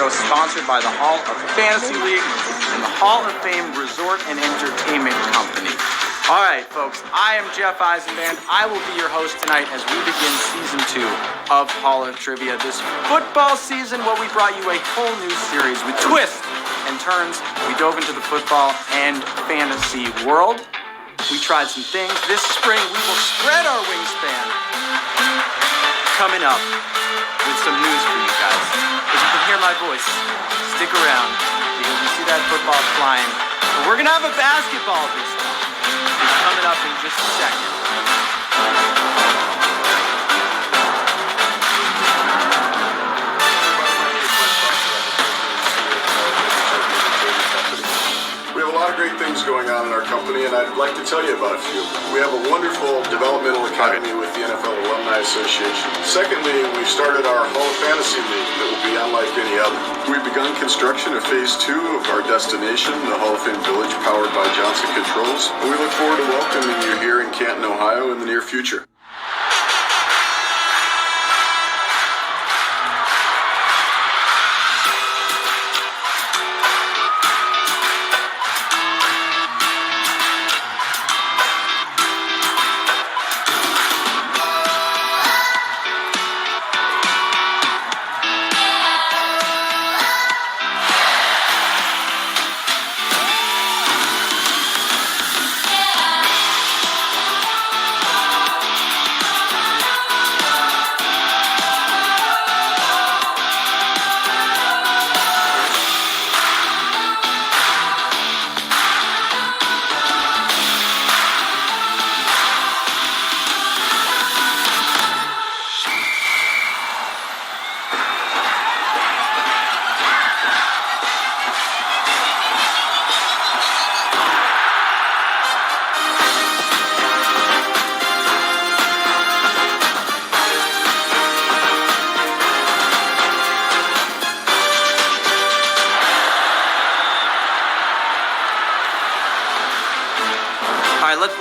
show sponsored by the Hall of Fantasy League and the Hall of Fame Resort and Entertainment Company. All right, folks, I am Jeff Eisenband. I will be your host tonight as we begin Season 2 of Hall of Trivia. This football season, we brought you a whole new series with twists and turns. We dove into the football and fantasy world. We tried some things. This spring, we will spread our wingspan. Coming up with some news for you guys. If you can hear my voice, stick around because you see that football flying. But we're going to have a basketball this time. It's coming up in just a second. We have a lot of great things going on in our company, and I'd like to tell you about a few. We have a wonderful developmental academy with the NFL Alumni Association. Secondly, we've started our Hall of Fantasy League that will be unlike any other. We've begun construction of Phase 2 of our destination, the Hall of Fame Village, powered by Johnson Controls. And we look forward to welcoming you here in Canton, Ohio in the near future.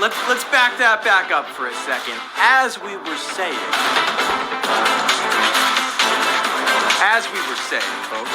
Let's back that back up for a second. As we were saying, folks,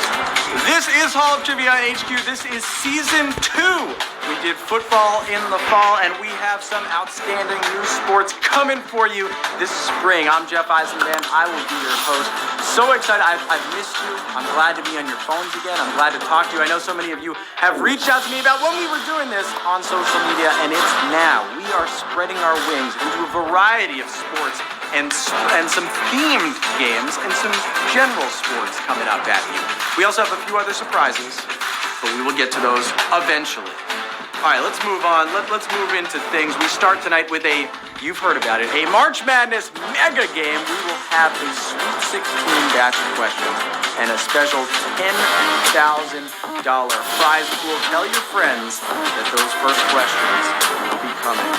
this is Hall of Trivia HQ. This is Season 2. We did football in the fall, and we have some outstanding new sports coming for you this spring. I'm Jeff Eisenband. I will be your host. So excited. I've missed you. I'm glad to be on your phones again. I'm glad to talk to you. I know so many of you have reached out to me about when we were doing this on social media, and it's now. We are spreading our wings into a variety of sports and some themed games and some general sports coming up at you. We also have a few other surprises, but we will get to those eventually. All right, let's move on. Let's move into things. We start tonight with you've heard about it, a March Madness mega game. We will have a Sweet 16 batch of questions and a special $10,000 prize pool. Tell your friends that those first questions will be coming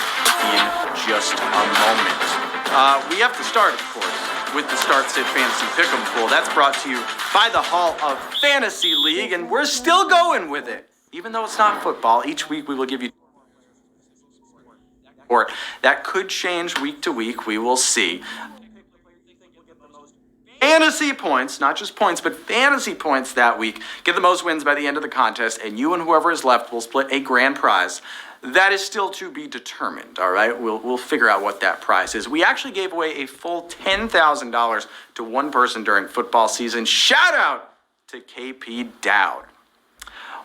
in just a moment. We have to start, of course, with the Start Sit Fantasy Pick'em pool. That's brought to you by the Hall of Fantasy League, and we're still going with it. Even though it's not football, each week we will give you or that could change week to week. We will see. Fantasy points, not just points, but fantasy points that week. Get the most wins by the end of the contest, and you and whoever is left will split a grand prize. That is still to be determined, all right? We'll figure out what that prize is. We actually gave away a full $10,000 to one person during football season. Shout out to KP Dowd.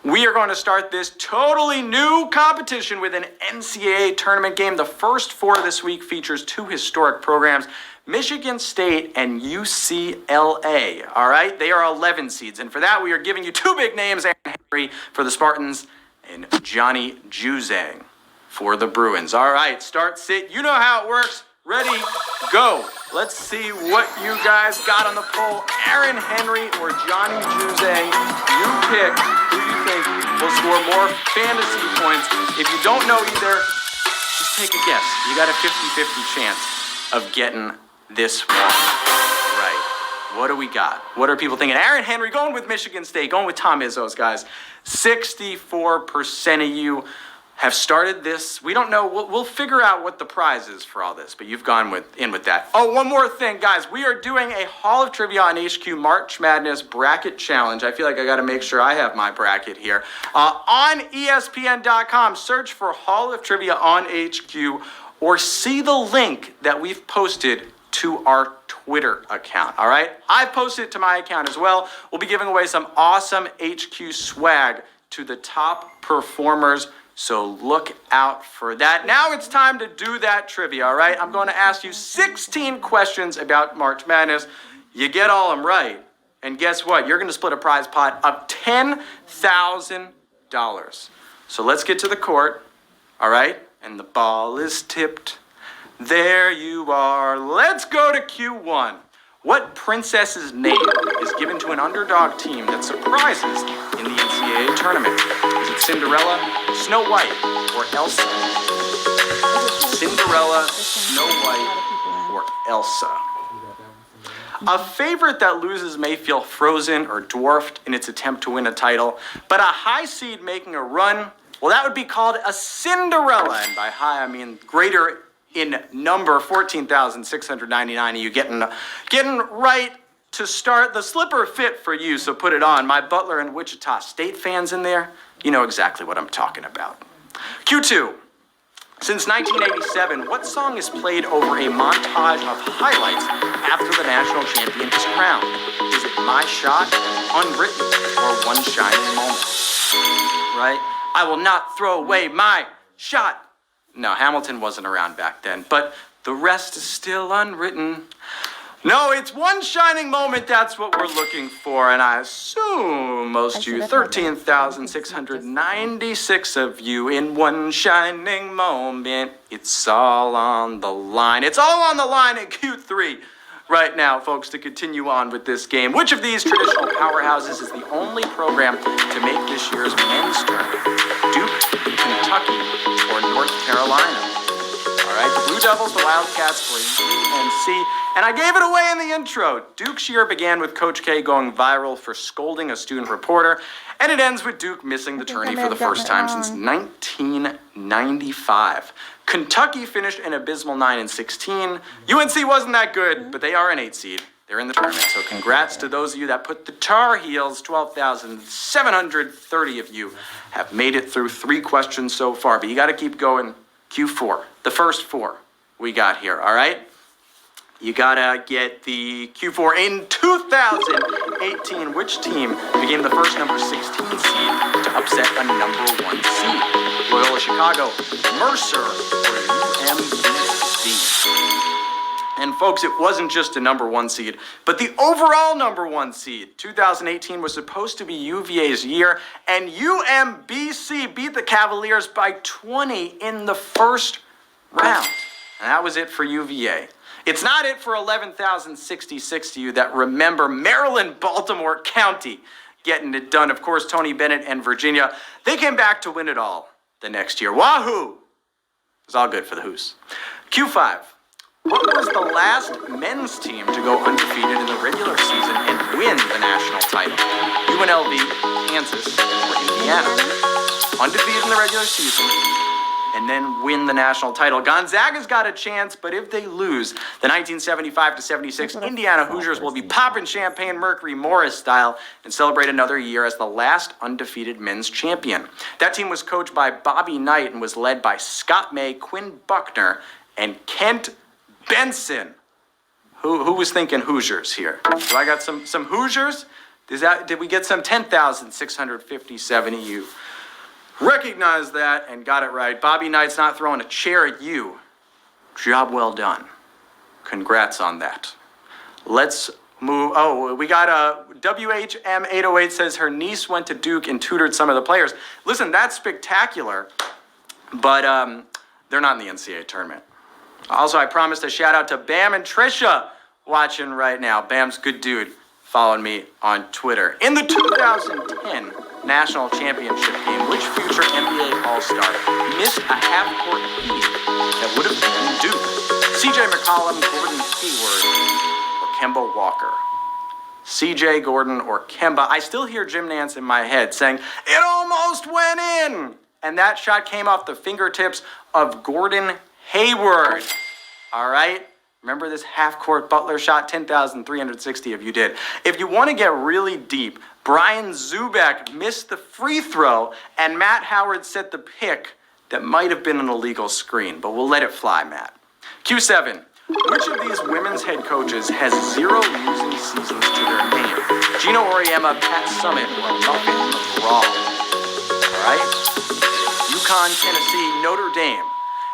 We are going to start this totally new competition with an NCAA tournament game. The first four this week features two historic programs, Michigan State and UCLA, all right? They are 11 seeds, and for that, we are giving you two big names, Aaron Henry for the Spartans and Johnny Juzang for the Bruins. All right, start, sit. You know how it works. Ready, go. Let's see what you guys got on the poll. Aaron Henry or Johnny Juzang. You pick who you think will score more fantasy points. If you don't know either, just take a guess. You got a 50-50 chance of getting this one right. What do we got? What are people thinking? Aaron Henry going with Michigan State, going with Tom Izzo's guys. 64% of you have started this. We don't know. We'll figure out what the prize is for all this, but you've gone in with that. Oh, one more thing, guys. We are doing a Hall of Trivia on HQ March Madness bracket challenge. I feel like I got to make sure I have my bracket here. On ESPN.com, search for Hall of Trivia on HQ or see the link that we've posted to our Twitter account, all right? I've posted it to my account as well. We'll be giving away some awesome HQ swag to the top performers, so look out for that. Now it's time to do that trivia, all right? I'm going to ask you 16 questions about March Madness. You get all of them right, and guess what? You're going to split a prize pot of $10,000. So let's get to the court, all right? And the ball is tipped. There you are. Let's go to Q1. What princess's name is given to an underdog team that surprises in the NCAA Tournament? Is it Cinderella, Snow White, or Elsa? Cinderella, Snow White, or Elsa? A favorite that loses may feel frozen or dwarfed in its attempt to win a title, but a high seed making a run, well, that would be called a Cinderella. And by high, I mean greater in number, 14,699. You getting right to start. The slipper fit for you, so put it on. My Butler and Wichita State fans in there, you know exactly what I'm talking about. Q2. Since 1987, what song is played over a montage of highlights after the national champion is crowned? Is it My Shot, Unwritten, or One Shining Moment? Right? I will not throw away my shot. No, Hamilton wasn't around back then, but the rest is still unwritten. No, it's One Shining Moment, that's what we're looking for, and I assume most of you, 13,696 of you, in one shining moment, it's all on the line. It's all on the line at Q3 right now, folks, to continue on with this game. Which of these traditional powerhouses is the only program to make this year's men's tournament? Duke, Kentucky, or North Carolina? All right, the Blue Devils, the Wildcats, or UNC. And I gave it away in the intro. Duke's year began with Coach K going viral for scolding a student reporter, and it ends with Duke missing the tourney for the first time since 1995. Kentucky finished an abysmal 9-16. UNC wasn't that good, but they are an 8 seed. They're in the tournament, so congrats to those of you that put the Tar Heels. 12,730 of you have made it through 3 questions so far, but you got to keep going. Q4, the first 4 we got here, all right? You gotta get the Q4 in 2018. Which team became the first number 16 seed to upset a number 1 seed? Loyola Chicago, Mercer, or UMBC? And folks, it wasn't just a number 1 seed, but the overall number 1 seed. 2018 was supposed to be UVA's year, and UMBC beat the Cavaliers by 20 in the first round. And that was it for UVA. It's not it for 11,066 of you that remember Maryland, Baltimore County getting it done. Of course, Tony Bennett and Virginia, they came back to win it all the next year. Wahoo! It was all good for the Hoos. Q5. What was the last men's team to go undefeated in the regular season and win the national title? UNLV, Kansas, or Indiana? Undefeated in the regular season and then win the national title. Gonzaga's got a chance, but if they lose the 1975-76 Indiana Hoosiers will be popping champagne Mercury Morris style and celebrate another year as the last undefeated men's champion. That team was coached by Bobby Knight and was led by Scott May, Quinn Buckner, and Kent Benson. Who was thinking Hoosiers here? Do I got some Hoosiers? Did we get some 10,657 of you? Recognize that and got it right. Bobby Knight's not throwing a chair at you. Job well done. Congrats on that. Let's move. Oh, we got WHM 808 says her niece went to Duke and tutored some of the players. Listen, that's spectacular, but they're not in the NCAA tournament. Also, I promised a shout out to Bam and Trisha watching right now. Bam's good dude. Following me on Twitter. In the 2010 National Championship game, which future NBA All-Star missed a half-court feed that would have been Duke? CJ McCollum, Gordon Hayward, or Kemba Walker? CJ, Gordon, or Kemba. I still hear Jim Nance in my head saying, "It almost went in." and that shot came off the fingertips of Gordon Hayward. All right? Remember this half-court Butler shot? 10,360 of you did. If you want to get really deep, Brian Zubek missed the free throw, and Matt Howard set the pick that might have been an illegal screen, but we'll let it fly, Matt. Q7. Which of these women's head coaches has 0 losing seasons to their name? Gino Auriemma, Pat Summitt, or Muffet McGraw? All right? UConn, Tennessee, Notre Dame.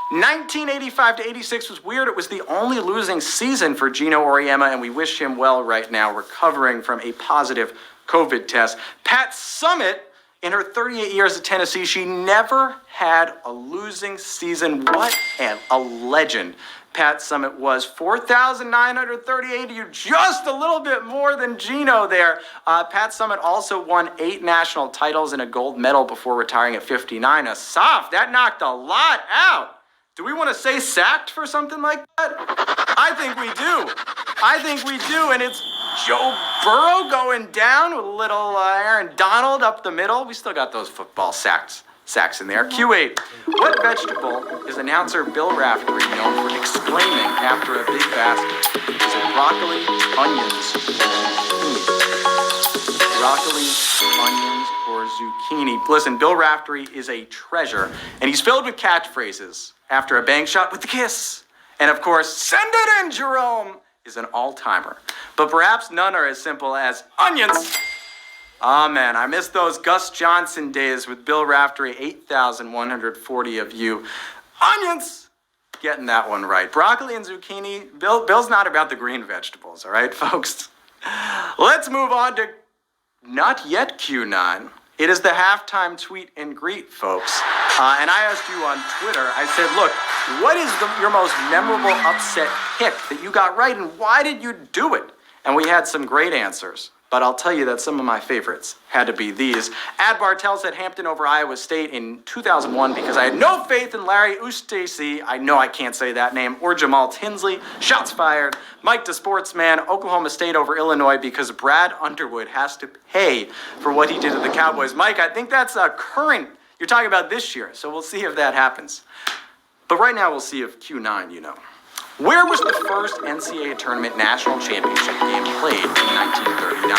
1985 to 86 was weird. It was the only losing season for Gino Auriemma, and we wish him well right now, recovering from a positive COVID test. Pat Summitt, in her 38 years at Tennessee, she never had a losing season. What a legend Pat Summitt was. 4,938, you just a little bit more than Gino there. Pat Summitt also won 8 national titles and a gold medal before retiring at 59. A soft, that knocked a lot out. Do we want to say sacked for something like that? I think we do, and it's Joe Burrow going down with a little Aaron Donald up the middle. We still got those football sacks in there. Q8. What vegetable is announcer Bill Raftery known for exclaiming after a big basket? Is it broccoli, onions, broccoli, onions, or zucchini? Listen, Bill Raftery is a treasure, and he's filled with catchphrases. After a bank shot with the kiss. And of course, send it in, Jerome, is an all-timer. But perhaps none are as simple as onions. Oh man, I miss those Gus Johnson days with Bill Raftery, 8,140 of you. Onions! Getting that one right. Broccoli and zucchini, Bill's not about the green vegetables, all right, folks? Let's move on to not yet Q9. It is the halftime tweet and greet, folks. And I asked you on Twitter, I said, look, what is your most memorable upset pick that you got right, and why did you do it? And we had some great answers. But I'll tell you that some of my favorites had to be these. Ad Bartel said Hampton over Iowa State in 2001 because I had no faith in Larry Eustacey. I know I can't say that name. Or Jamal Tinsley. Shots fired. Mike the Sportsman. Oklahoma State over Illinois because Brad Underwood has to pay for what he did to the Cowboys. Mike, I think that's current. You're talking about this year, so we'll see if that happens. But right now we'll see if Q9, you know. Where was the first NCAA Tournament National Championship game played in 1939?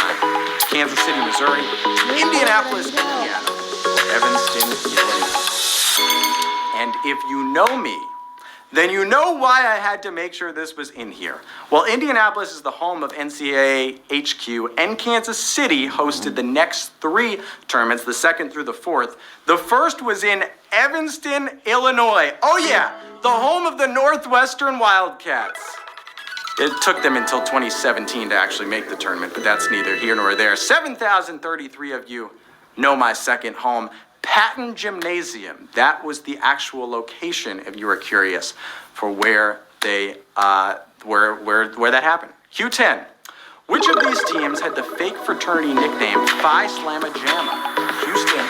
Kansas City, Missouri, Indianapolis, Indiana, or Evanston, Illinois? And if you know me, then you know why I had to make sure this was in here. Well, Indianapolis is the home of NCAA HQ, and Kansas City hosted the next 3 tournaments, the second through the fourth. The first was in Evanston, Illinois. Oh yeah, the home of the Northwestern Wildcats. It took them until 2017 to actually make the tournament, but that's neither here nor there. 7,033 of you know my second home. Patton Gymnasium. That was the actual location, if you were curious, for where they where that happened. Q10. Which of these teams had the fake fraternity nickname Phi Slamma Jamma? Houston,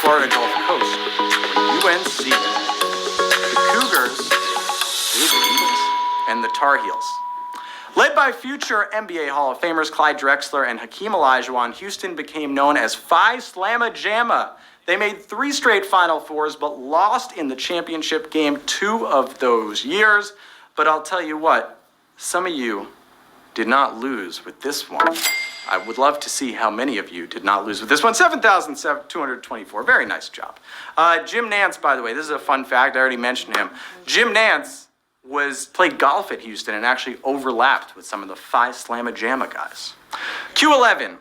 Florida Gulf Coast, UNC, the Cougars, the Eagles, and the Tar Heels. Led by future NBA Hall of Famers Clyde Drexler and Hakeem Olajuwon, Houston became known as Phi Slamma Jamma. They made 3 straight Final Fours, but lost in the championship game 2 of those years. But I'll tell you what, some of you did not lose with this one. I would love to see how many of you did not lose with this one. 7,224. Very nice job. Jim Nance, by the way, this is a fun fact. I already mentioned him. Jim Nance played golf at Houston and actually overlapped with some of the Phi Slamma Jamma guys. Q11.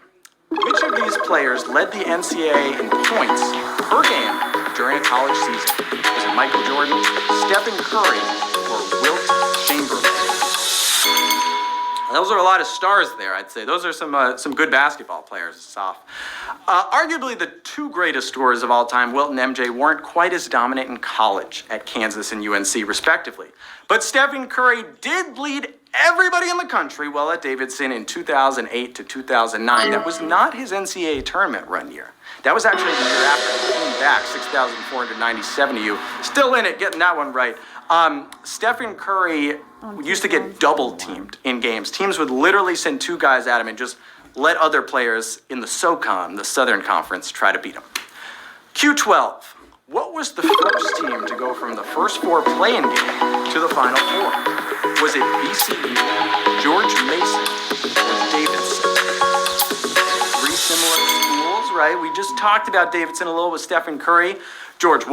Which of these players led the NCAA in points per game during a college season? Was it Michael Jordan, Stephen Curry, or Wilt Chamberlain? Those are a lot of stars there, I'd say. Those are some good basketball players. Soft. Arguably the 2 greatest scorers of all time, Wilt and MJ, weren't quite as dominant in college at Kansas and UNC, respectively. But Stephen Curry did lead everybody in the country while at Davidson in 2008 to 2009. That was not his NCAA tournament run year. That was actually the year after he came back, 6,497 of you. Still in it, getting that one right. Stephen Curry used to get double teamed in games. Teams would literally send 2 guys at him and just let other players in the SoCon, the Southern Conference, try to beat him. Q12. What what was the first team to go from the first four play-in game to the Final Four? Was it VCU, George Mason, or Davidson? Three similar schools, right? We just talked about Davidson a little with Stephen Curry. George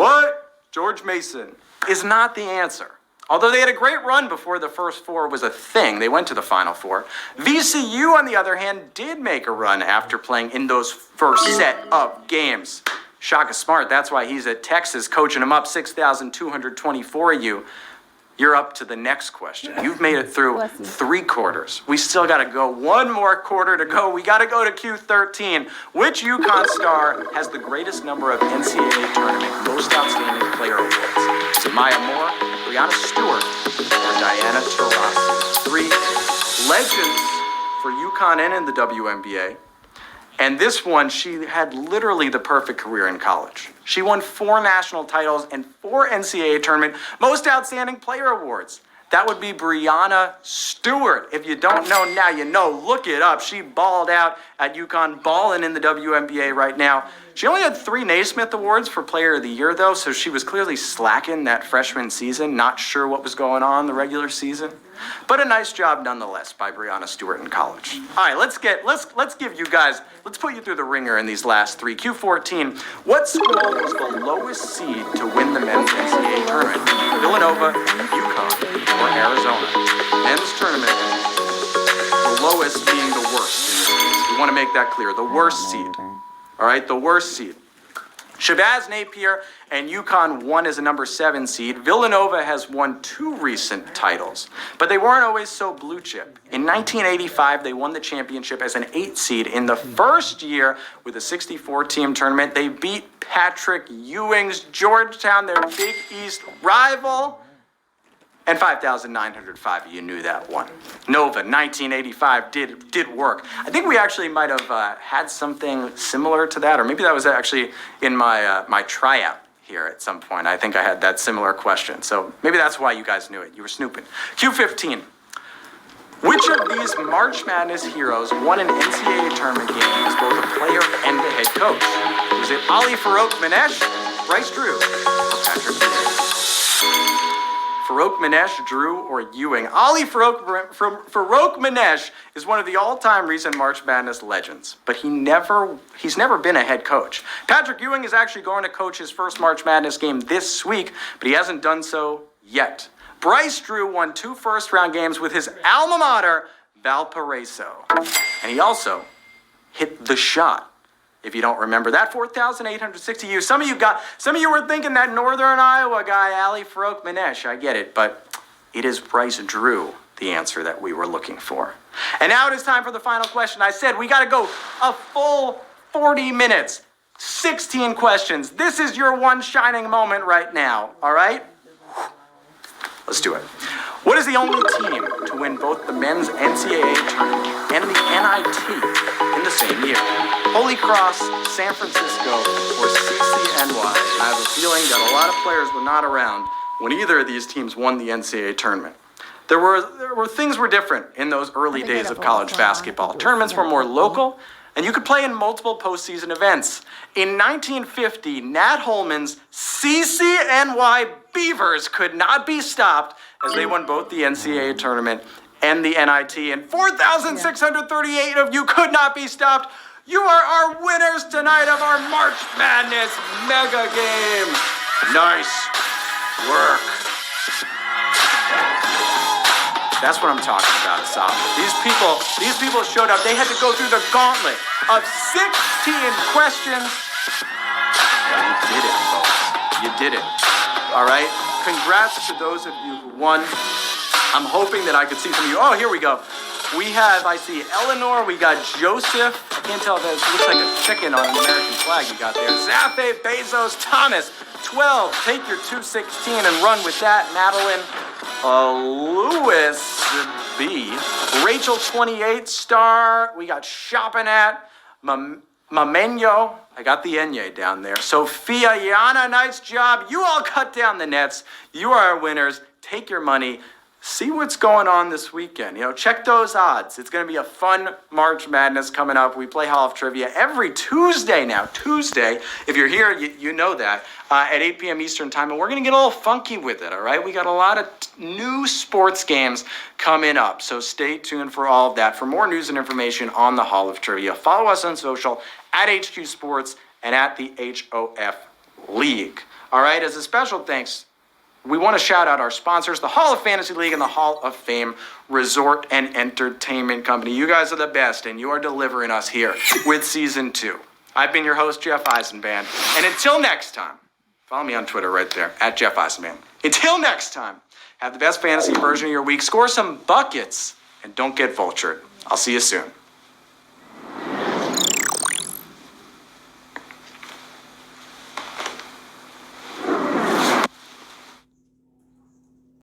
Mason is not the answer. Although they had a great run before the first four was a thing, they went to the Final Four. VCU, on the other hand, did make a run after playing in those first set of games. Shaka Smart, that's why he's at Texas coaching them up 6,224 of you. You're up to the next question. You've made it through 3 quarters. We still got to go 1 more quarter to go. We got to go to Q13. Which UConn star has the greatest number of NCAA Tournament Most Outstanding Player Awards? Is it Maya Moore, Brianna Stewart, or Diana Taurasi? 3 legends for UConn and in the WNBA. And this one, she had literally the perfect career in college. She won 4 national titles and 4 NCAA Tournament Most Outstanding Player Awards. That would be Brianna Stewart. If you don't know now, you know. Look it up. She balled out at UConn, balling in the WNBA right now. She only had 3 Naismith Awards for Player of the Year, though, so she was clearly slacking that freshman season, not sure what was going on in the regular season. But a nice job nonetheless by Brianna Stewart in college. All right, let's give you guys, let's put you through the ringer in these last 3. Q14, what school was the lowest seed to win the men's NCAA tournament? Villanova, UConn, or Arizona? Men's tournament, the lowest being the worst in this case. We want to make that clear, the worst seed. All right, the worst seed. Shabazz Napier and UConn won as a number 7 seed. Villanova has won 2 recent titles, but they weren't always so blue chip. In 1985, they won the championship as an 8 seed. In the first year with a 64-team tournament, they beat Patrick Ewing's Georgetown, their Big East rival. And 5,905, you knew that one. Nova, 1985, did work. I think we actually might have had something similar to that, or maybe that was actually in my tryout here at some point. I think I had that similar question. So maybe that's why you guys knew it. You were snooping. Q15. Which of these March Madness heroes won an NCAA tournament game as both a player and a head coach? Was it Ali Farouk-Manesh, Bryce Drew, or Patrick Ewing? Farouk-Manesh, Drew, or Ewing? Ali Farouk-Manesh is one of the all-time recent March Madness legends, but he's never been a head coach. Patrick Ewing is actually going to coach his first March Madness game this week, but he hasn't done so yet. Bryce Drew won 2 first-round games with his alma mater, Valparaiso, and he also hit the shot. If you don't remember that, 4,860 U. Some of you were thinking that Northern Iowa guy, Ali Farouk-Manesh. I get it, but it is Bryce Drew, the answer that we were looking for. And now it is time for the final question. I said we got to go a full 40 minutes, 16 questions. This is your one shining moment right now, all right? Let's do it. What is the only team to win both the men's NCAA tournament and the NIT in the same year? Holy Cross, San Francisco, or CCNY? And I have a feeling that a lot of players were not around when either of these teams won the NCAA tournament. Things were different in those early days of college basketball. Tournaments were more local, and you could play in multiple postseason events. In 1950, Nat Holman's CCNY Beavers could not be stopped as they won both the NCAA tournament and the NIT. And 4,638 of you could not be stopped. You are our winners tonight of our March Madness mega game. Nice work. That's what I'm talking about, Asaf. These people showed up. They had to go through the gauntlet of 16 questions. You did it, folks. You did it. All right? Congrats to those of you who won. I'm hoping that I could see some of you. Oh, here we go. I see Eleanor, we got Joseph. I can't tell if it looks like a chicken on an American flag you got there. Zafe, Bezos, Thomas, 12. Take your 216 and run with that. Madeline, Lewis B. Rachel, 28, Star. We got Shopping at. Mamenyo, I got the Enye down there. Sophia, Yana, nice job. You all cut down the nets. You are our winners. Take your money. see what's going on this weekend. Check those odds. It's going to be a fun March Madness coming up. We play Hall of Trivia every Tuesday now. Tuesday, if you're here, you know that, at 8 p.m. Eastern time. And we're going to get a little funky with it, all right? We got a lot of new sports games coming up. So stay tuned for all of that. For more news and information on the Hall of Trivia, follow us on social at HQ Sports and at the HOF League. All right, as a special thanks, we want to shout out our sponsors, the Hall of Fantasy League and the Hall of Fame Resort and Entertainment Company. You guys are the best, and you are delivering us here with Season 2. I've been your host, Jeff Eisenband. And until next time, follow me on Twitter right there, at Jeff Eisenband. Until next time, have the best fantasy version of your week, score some buckets, and don't get vultured. I'll see you soon.